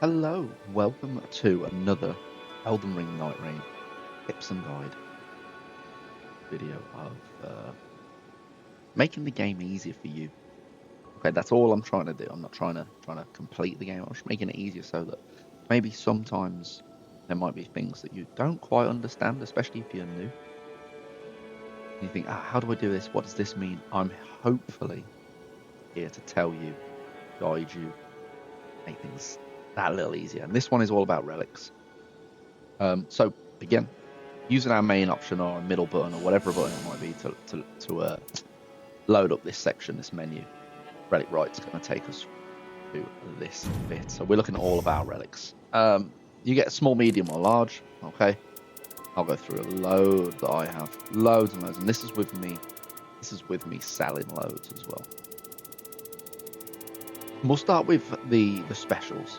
Hello, welcome to another Elden Ring Nightreign tips and guide video of making the game easier for you. Okay, that's all I'm trying to do. I'm not trying to complete the game. I'm just making it easier so that maybe sometimes there might be things that you don't quite understand, especially if you're new. You think, how do I do this? What does this mean? I'm hopefully here to tell you, guide you, make things that little easier. And this one is all about relics. So again, using our main option or a middle button or whatever button it might be to load up this section, this menu. Relic Right's going to take us to this bit. So we're looking at all of our relics. You get small, medium, or large. Okay, I'll go through a load that I have, loads and loads, and this is with me. This is with me selling loads as well. And we'll start with the specials.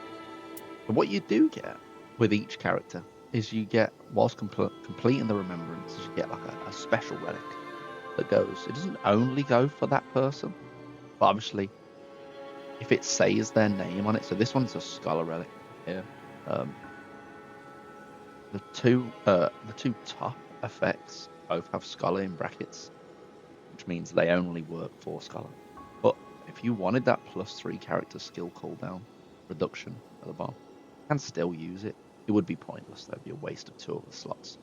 And what you do get with each character is you get, whilst completing the remembrances, you get like a special relic that goes. It doesn't only go for that person, but obviously, if it says their name on it, so this one's a scholar relic here. Um, the two top effects both have scholar in brackets, which means they only work for scholar. But if you wanted that +3 character skill cooldown reduction at the bottom, you can still use it. It would be pointless. That'd be a waste of 2 of the slots.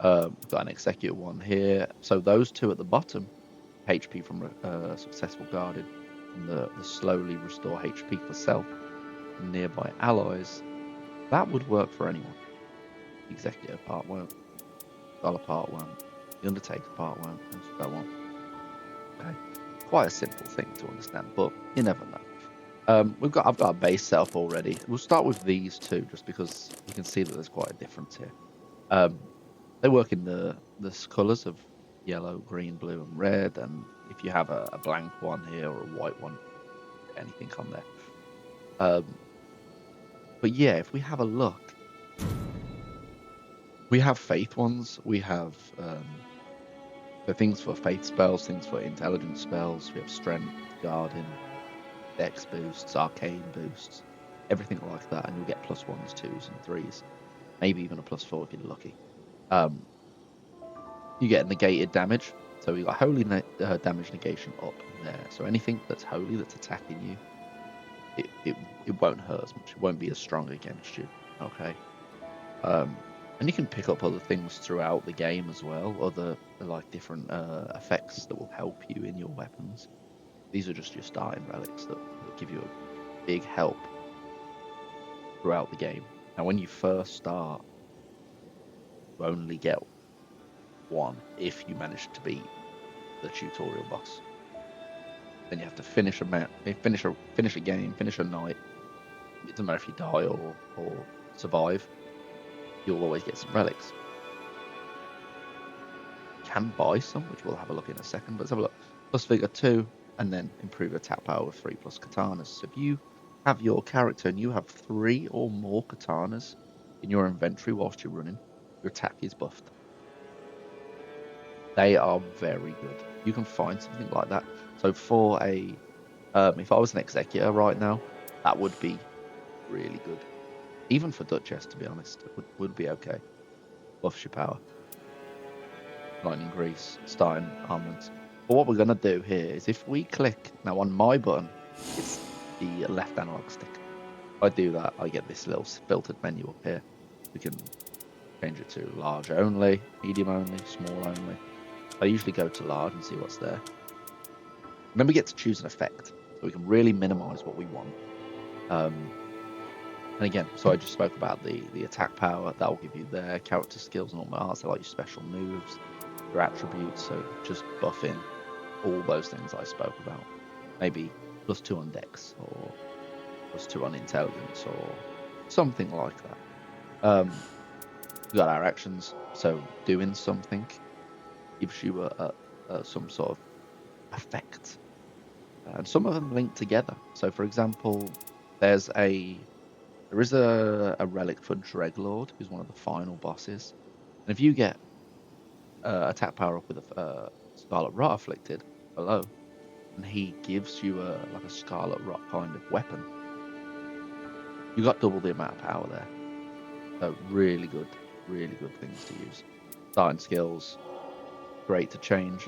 We've got an execute one here. So those two at the bottom, HP from successful guarded, and the slowly restore HP for self and nearby allies, that would work for anyone. The executive part won't, Scholar part won't, the Undertaker part won't, and so on. Okay, quite a simple thing to understand, but you never know. I've got a base set up already. We'll start with these two, just because you can see that there's quite a difference here. Um, they work in the colours of yellow, green, blue, and red. And if you have a blank one here or a white one, anything on there. Um, but yeah, if we have a look, we have faith ones. We have the things for faith spells, things for intelligence spells. We have strength, guarding, dex boosts, arcane boosts, everything like that. And you'll get +1s, 2s, and 3s, maybe even a +4 if you're lucky. Um, you get negated damage. So we got holy damage negation up there. So anything that's holy that's attacking you, it won't hurt as much. It won't be as strong against you. Okay. Um, and you can pick up other things throughout the game as well. Other like different effects that will help you in your weapons. These are just your starting relics that give you a big help throughout the game. Now, when you first start, you only get one if you manage to beat the tutorial boss. Then you have to finish a game, finish a night. It doesn't matter if you die or survive. You'll always get some relics. You can buy some, which we'll have a look in a second. But let's have a look. Plus figure 2, and then improve attack power with 3 plus katanas. So if you have your character and you have 3 or more katanas in your inventory whilst you're running, your attack is buffed. They are very good. You can find something like that. So for if I was an executor right now, that would be really good. Even for Duchess, to be honest, it would be okay. Buffs your power. Lightning Grease, starting armaments. But what we're going to do here is if we click, now on my button, it's the left analog stick. If I do that, I get this little filtered menu up here. We can change it to large only, medium only, small only. I usually go to large and see what's there. And then we get to choose an effect, so we can really minimize what we want. And again, so I just spoke about the attack power that will give you their character skills and all my arts. They like your special moves, your attributes. So just buff in all those things I spoke about. Maybe +2 on dex or +2 on intelligence or something like that. We got our actions. So doing something gives you some sort of effect, and some of them link together. So, for example, there is a relic for Dreglord, who's one of the final bosses. And if you get attack power up with a Scarlet Rot afflicted below, and he gives you like a Scarlet Rot kind of weapon, You got double the amount of power there. So really good things to use. Starting skills, great to change.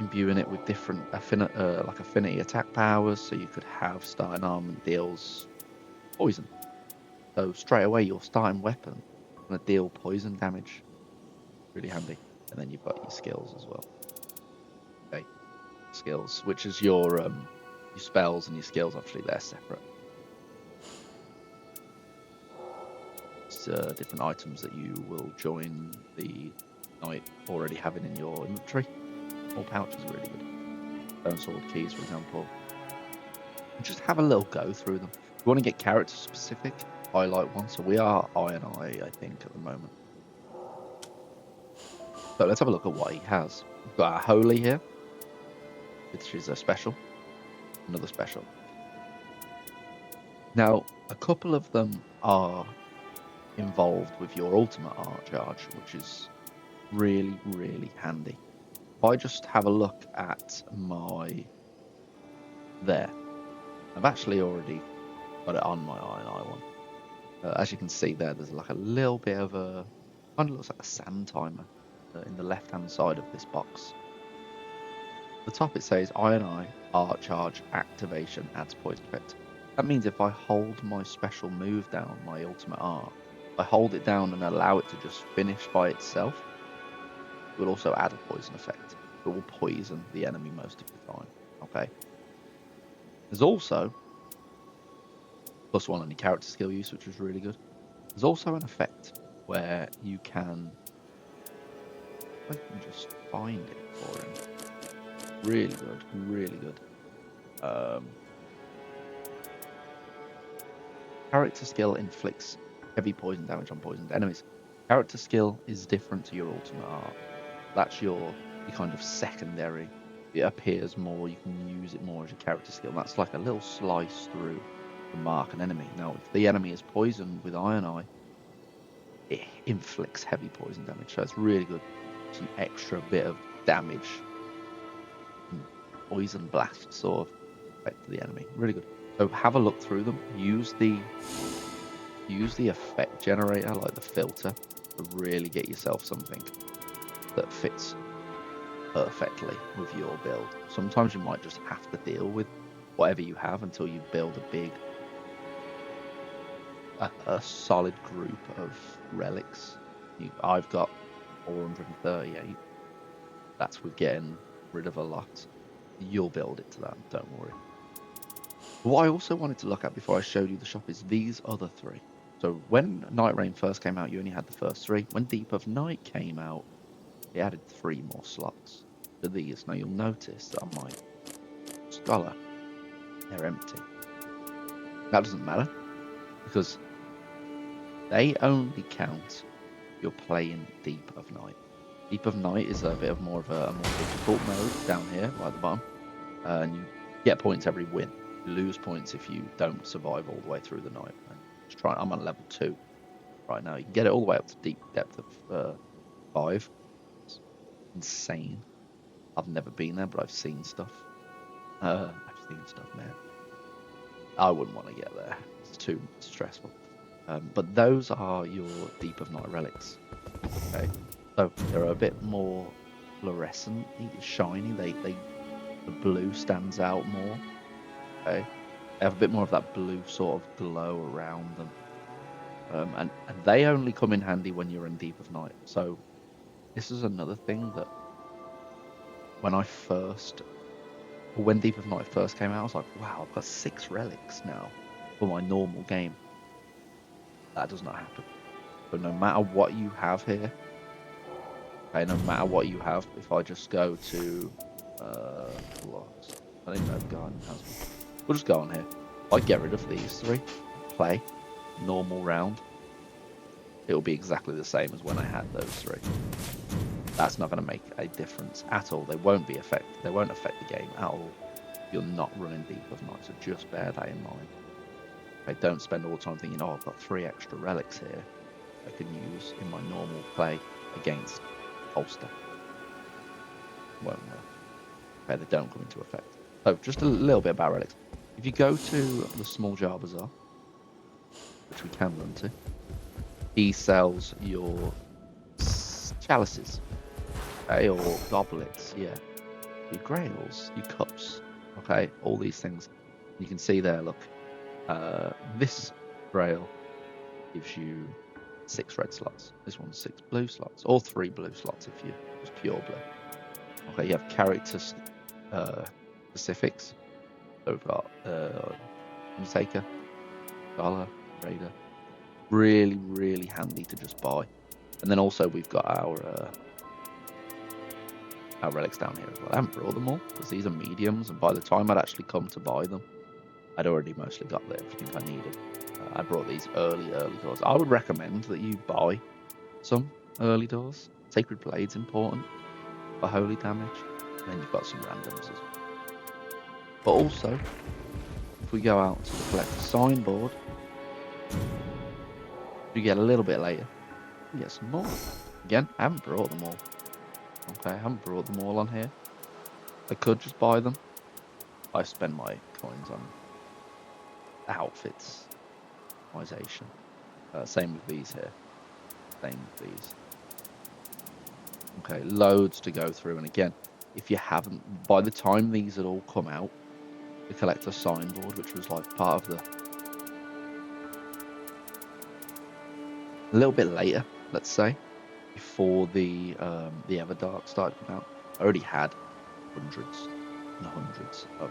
Imbuing it with different affinity attack powers, so you could have starting armament deals poison. So straight away your starting weapon gonna deal poison damage. Really handy. And then you've got your skills as well. Okay, skills, which is your spells and your skills. Obviously, they're separate. It's different items that you will join the knight already having in your inventory. More pouch is really good. Stone sword keys, for example. And just have a little go through them. If you want to get character specific, highlight one. So we are Iron Eye, I think, at the moment. So let's have a look at what he has. We've got our Holy here, which is a special. Another special. Now, a couple of them are involved with your ultimate art charge, which is really handy. If I just have a look at my there, I've actually already got it on my Iron Eye one. As you can see there's like a little bit of a kind of looks like a sand timer in the left hand side of this box. At the top it says Iron Eye art charge activation adds poison effect. That means if I hold my special move down, my ultimate art, I hold it down and allow it to just finish by itself, it will also add a poison effect. It will poison the enemy most of the time. Okay. There's also +1 on your character skill use, which is really good. There's also an effect where you can, I can just find it for him. Really good. Character skill inflicts heavy poison damage on poisoned enemies. Character skill is different to your ultimate art. That's your kind of secondary. It appears more, you can use it more as your character skill. That's like a little slice through to mark an enemy. Now, if the enemy is poisoned with Iron Eye, it inflicts heavy poison damage. So it's really good. It's an extra bit of damage. Poison blast sort of effect to the enemy. Really good. So have a look through them. Use the effect generator, like the filter, to really get yourself something that fits perfectly with your build. Sometimes you might just have to deal with whatever you have until you build a solid group of relics. I've got 438. That's with getting rid of a lot. You'll build it to that, don't worry. What I also wanted to look at before I showed you the shop is these other three. So when Nightreign first came out, you only had the first three. When Deep of Night came out, it added 3 more slots to these. Now you'll notice that on my Scholar, they're empty. That doesn't matter, because they only count if you're playing Deep of Night. Deep of Night is a bit of more more difficult mode down here, right at the bottom. And you get points every win. You lose points if you don't survive all the way through the night. I'm on level 2 right now. You can get it all the way up to deep depth of 5. It's insane. I've never been there, but I've seen stuff. Man. I wouldn't want to get there. It's too stressful. But those are your Deep of Night relics. Okay, so they're a bit more fluorescent, shiny. The blue stands out more. Okay, they have a bit more of that blue sort of glow around them. And they only come in handy when you're in Deep of Night. So this is another thing that when Deep of Night first came out, I was like, wow, I've got 6 relics now for my normal game. That does not happen. But no matter what you have here, okay, no matter what you have, if I just go to what? I didn't know the garden has one. We'll just go on here. If I get rid of these 3, play normal round, it will be exactly the same as when I had those 3. That's not going to make a difference at all. They won't affect the game at all. You're not running Deep of Night, so just bear that in mind. Okay, don't spend all the time thinking, oh, I've got 3 extra relics here I can use in my normal play against Holster. Won't work. Okay, they don't come into effect. So just a little bit about relics. If you go to the Small Jar Bazaar, which we can run to. He sells your chalices, okay, or goblets, yeah. Your grails, your cups, okay, all these things. You can see there, look, this grail gives you 6 red slots. This one's 6 blue slots, or 3 blue slots if you just pure blue. Okay, you have character specifics. So we've got Undertaker, Scholar, Raider. Really, really handy to just buy. And then also we've got our relics down here as well. I haven't brought them all because these are mediums, and by the time I'd actually come to buy them, I'd already mostly got everything I needed. I brought these early doors. I would recommend that you buy some early doors. Sacred Blade's important for holy damage, and then you've got some randoms as well. But also, if we go out to the collector signboard, you get a little bit later, you get some more. Again, I haven't brought them all. Okay, I haven't brought them all on here. I could just buy them. I spend my coins on outfits, optimization. Same with these here. Same with these. Okay, loads to go through. And again, if you haven't, by the time these had all come out, the collector signboard, which was like part of a little bit later, let's say, before the Everdark started coming out, I already had hundreds and hundreds of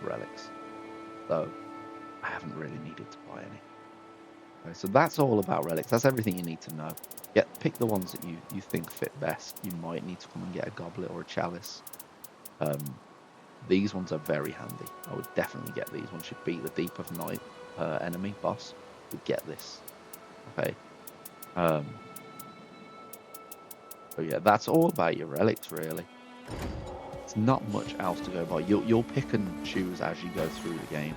relics, so I haven't really needed to buy any. Okay, so that's all about relics. That's everything you need to know. Pick the ones that you think fit best. You might need to come and get a goblet or a chalice. These ones are very handy. I would definitely get these. Once you beat the Deep of Night enemy boss, you get this. Okay. So yeah, that's all about your relics, really. It's not much else to go by. You'll pick and choose as you go through the game.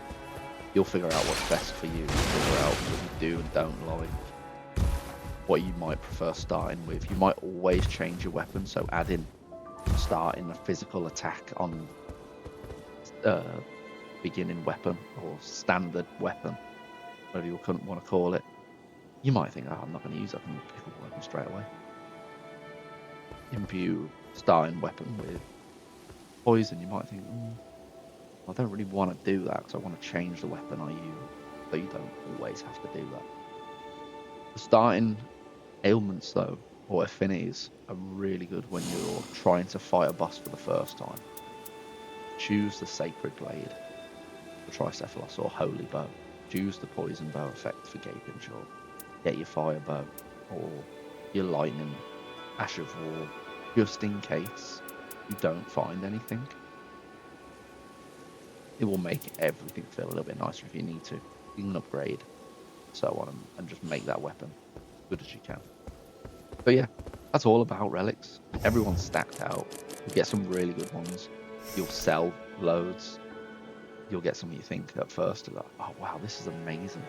You'll figure out what's best for you. You'll figure out what you do and don't like. What you might prefer starting with. You might always change your weapon, so add in starting a physical attack on beginning weapon or standard weapon, whatever you want to call it. You might think, oh, I'm not going to use it. I can pick up a weapon straight away. Imbue starting weapon with poison. You might think, I don't really want to do that because I want to change the weapon I use. So you don't always have to do that. The starting ailments, though, or affinities, are really good when you're trying to fight a boss for the first time. Choose the Sacred Blade, the Tricephalos, or Holy Bow. Choose the Poison Bow effect for Gaping Jaw. Get your Fire Bow, or your Lightning Ash of War, just in case you don't find anything. It will make everything feel a little bit nicer if you need to. You can upgrade, so on, and just make that weapon as good as you can. But yeah, that's all about relics. Everyone's stacked out. You get some really good ones. You'll sell loads. You'll get some you think at first, like, oh wow, this is amazing.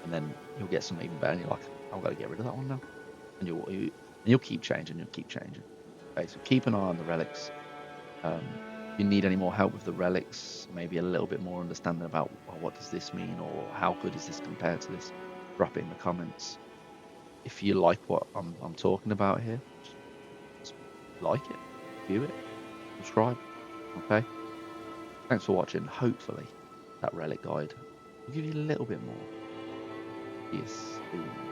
And then you'll get some even better, and you're like, I've got to get rid of that one now. And you'll keep changing, Okay, so keep an eye on the relics. If you need any more help with the relics, maybe a little bit more understanding about what does this mean, or how good is this compared to this, drop it in the comments. If you like what I'm talking about here, just like it, view it, subscribe. Okay, thanks for watching. Hopefully that relic guide will give you a little bit more. See you soon.